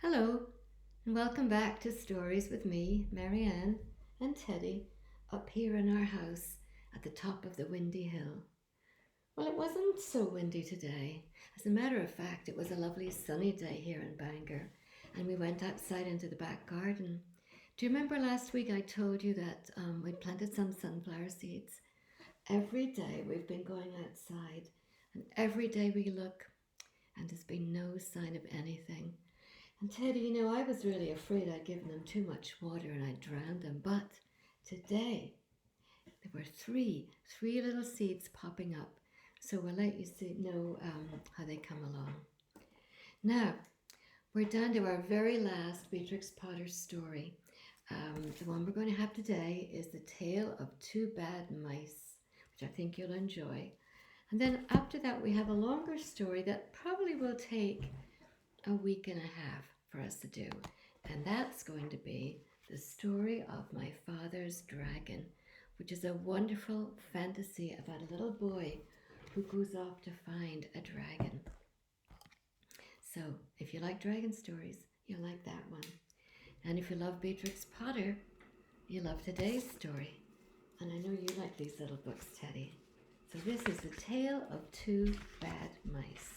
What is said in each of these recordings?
Hello, and welcome back to Stories with me, Marianne, and Teddy, up here in our house at the top of the windy hill. Well, it wasn't so windy today. As a matter of fact, it was a lovely sunny day here in Bangor, and we went outside into the back garden. Do you remember last week I told you that we'd planted some sunflower seeds? Every day we've been going outside, and every day we look, and there's been no sign of anything. And Teddy, I was really afraid I'd given them too much water and I'd drowned them. But today, there were three little seeds popping up. So we'll let you know how they come along. Now, we're down to our very last Beatrix Potter story. The one we're going to have today is The Tale of Two Bad Mice, which I think you'll enjoy. And then after that, we have a longer story that probably will take a week and a half for us to do, and that's going to be the story of My Father's Dragon, which is a wonderful fantasy about a little boy who goes off to find a dragon. So if you like dragon stories, you'll like that one, and if you love Beatrix Potter, you love today's story. And I know you like these little books, Teddy. So this is The Tale of Two Bad Mice.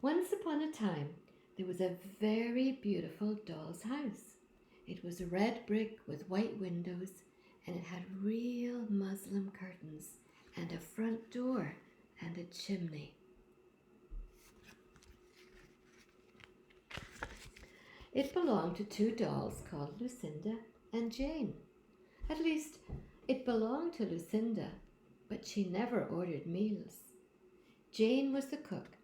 Once upon a time, there was a very beautiful doll's house. It was red brick with white windows, and it had real muslin curtains and a front door and a chimney. It belonged to two dolls called Lucinda and Jane. At least, it belonged to Lucinda, but she never ordered meals. Jane was the cook,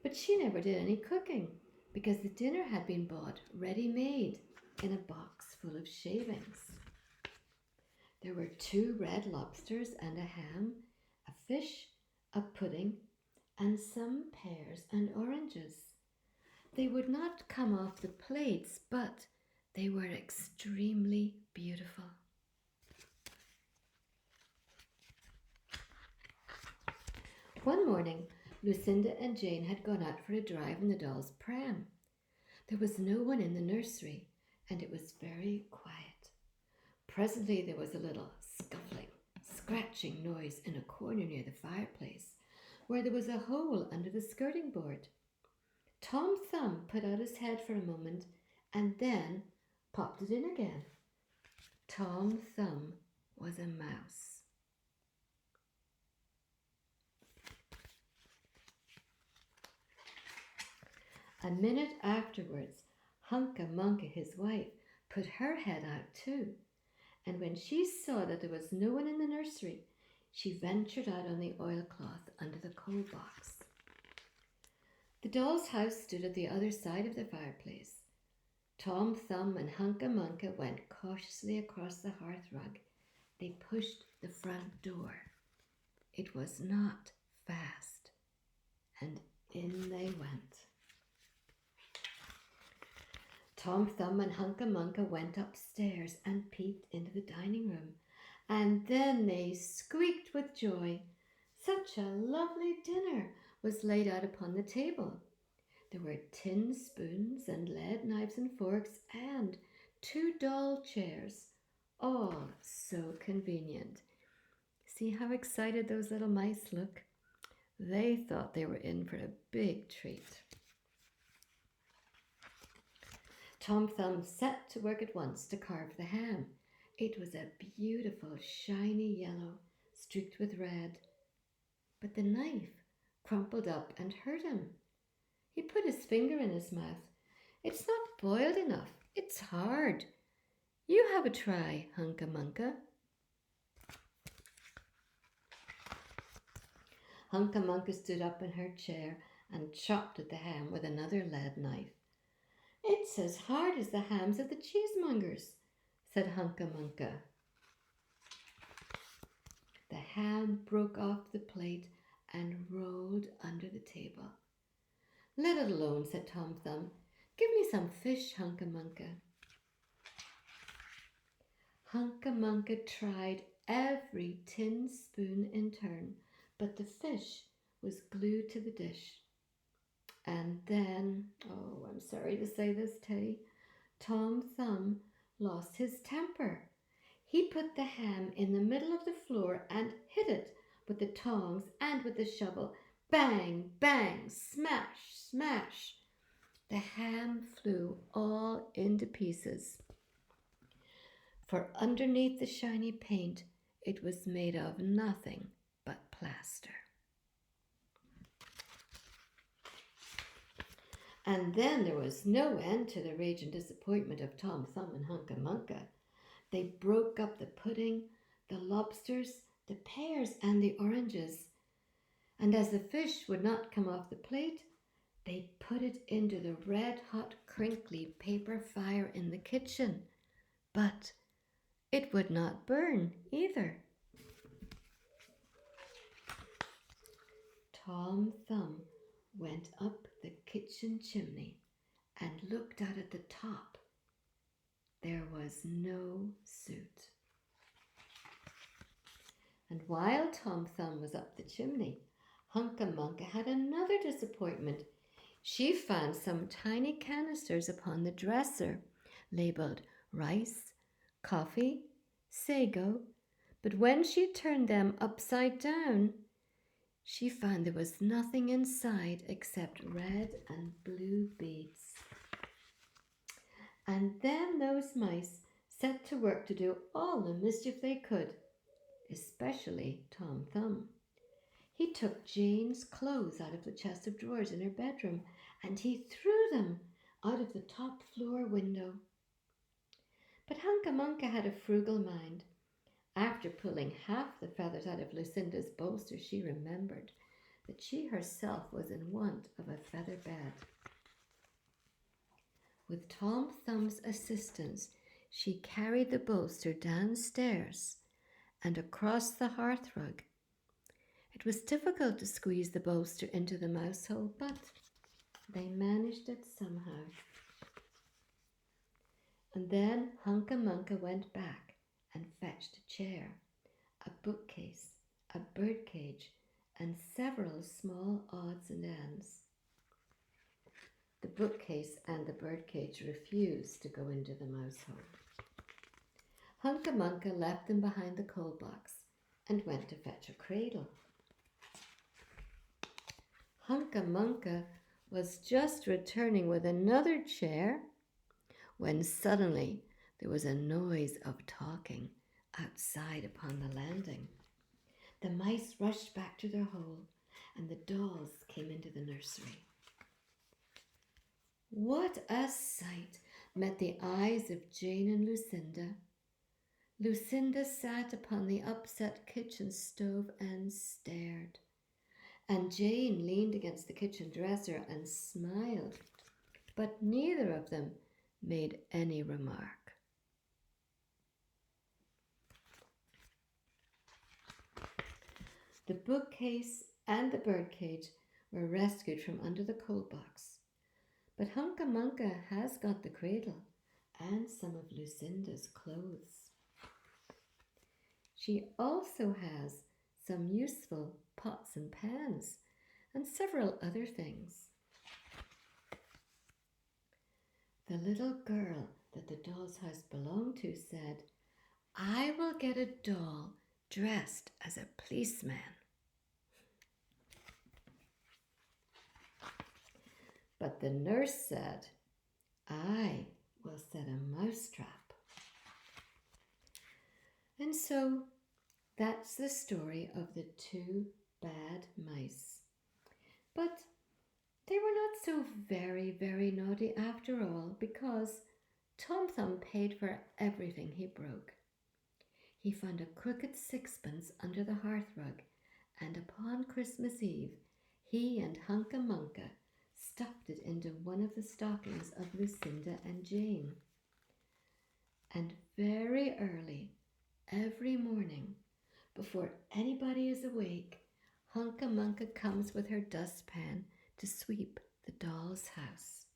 but she never did any cooking because the dinner had been bought ready-made in a box full of shavings. There were 2 red lobsters and a ham, a fish, a pudding, and some pears and oranges. They would not come off the plates, but they were extremely beautiful. One morning, Lucinda and Jane had gone out for a drive in the doll's pram. There was no one in the nursery, and it was very quiet. Presently there was a little scuffling, scratching noise in a corner near the fireplace, where there was a hole under the skirting board. Tom Thumb put out his head for a moment, and then popped it in again. Tom Thumb was a mouse. A minute afterwards, Hunca Munca, his wife, put her head out too, and when she saw that there was no one in the nursery, she ventured out on the oilcloth under the coal box. The doll's house stood at the other side of the fireplace. Tom Thumb and Hunca Munca went cautiously across the hearthrug. They pushed the front door. It was not fast, and in they went. Tom Thumb and Hunca Munca went upstairs and peeped into the dining room, and then they squeaked with joy. Such a lovely dinner was laid out upon the table. There were tin spoons and lead knives and forks and 2 doll chairs, all so convenient. See how excited those little mice look? They thought they were in for a big treat. Tom Thumb set to work at once to carve the ham. It was a beautiful, shiny yellow, streaked with red. But the knife crumpled up and hurt him. He put his finger in his mouth. "It's not boiled enough. It's hard. You have a try, Hunca Munca." Hunca Munca stood up in her chair and chopped at the ham with another lead knife. "It's as hard as the hams of the cheesemongers," said Hunca Munca. The ham broke off the plate and rolled under the table. "Let it alone," said Tom Thumb. "Give me some fish, Hunca Munca." Hunca Munca tried every tin spoon in turn, but the fish was glued to the dish. And then, oh, I'm sorry to say this, Teddy, Tom Thumb lost his temper. He put the ham in the middle of the floor and hit it with the tongs and with the shovel. Bang, bang, smash, smash. The ham flew all into pieces. For underneath the shiny paint, it was made of nothing but plaster. And then there was no end to the rage and disappointment of Tom Thumb and Hunca Munca. They broke up the pudding, the lobsters, the pears, and the oranges. And as the fish would not come off the plate, they put it into the red-hot, crinkly paper fire in the kitchen. But it would not burn either. Tom Thumb went up the kitchen chimney and looked out at the top. There was no soot. And while Tom Thumb was up the chimney, Hunca Munca had another disappointment. She found some tiny canisters upon the dresser, labeled rice, coffee, sago, but when she turned them upside down, she found there was nothing inside except red and blue beads. And then those mice set to work to do all the mischief they could, especially Tom Thumb. He took Jane's clothes out of the chest of drawers in her bedroom and he threw them out of the top floor window. But Hunca Munca had a frugal mind. After pulling half the feathers out of Lucinda's bolster, she remembered that she herself was in want of a feather bed. With Tom Thumb's assistance, she carried the bolster downstairs and across the hearthrug. It was difficult to squeeze the bolster into the mouse hole, but they managed it somehow. And then Hunca Munca went back and fetched a chair, a bookcase, a birdcage, and several small odds and ends. The bookcase and the birdcage refused to go into the mouse hole. Hunca Munca left them behind the coal box and went to fetch a cradle. Hunca Munca was just returning with another chair when suddenly there was a noise of talking outside upon the landing. The mice rushed back to their hole and the dolls came into the nursery. What a sight met the eyes of Jane and Lucinda. Lucinda sat upon the upset kitchen stove and stared, and Jane leaned against the kitchen dresser and smiled, but neither of them made any remark. The bookcase and the birdcage were rescued from under the coal box, but Hunca Munca has got the cradle and some of Lucinda's clothes. She also has some useful pots and pans and several other things. The little girl that the doll's house belonged to said, "I will get a doll dressed as a policeman." But the nurse said, "I will set a mousetrap." And so that's the story of the two bad mice. But they were not so very, very naughty after all, because Tom Thumb paid for everything he broke. He found a crooked sixpence under the hearthrug, and upon Christmas Eve, he and Hunca Munca stuffed it into one of the stockings of Lucinda and Jane. And very early, every morning, before anybody is awake, Hunca Munca comes with her dustpan to sweep the doll's house.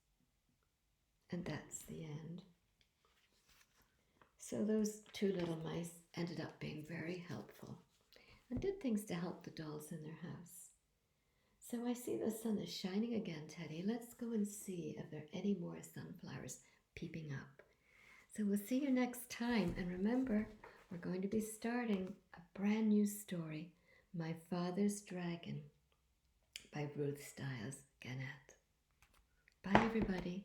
And that's the end. So those two little mice ended up being very helpful and did things to help the dolls in their house. So I see the sun is shining again, Teddy. Let's go and see if there are any more sunflowers peeping up. So we'll see you next time. And remember, we're going to be starting a brand new story, My Father's Dragon by Ruth Stiles Gannett. Bye, everybody.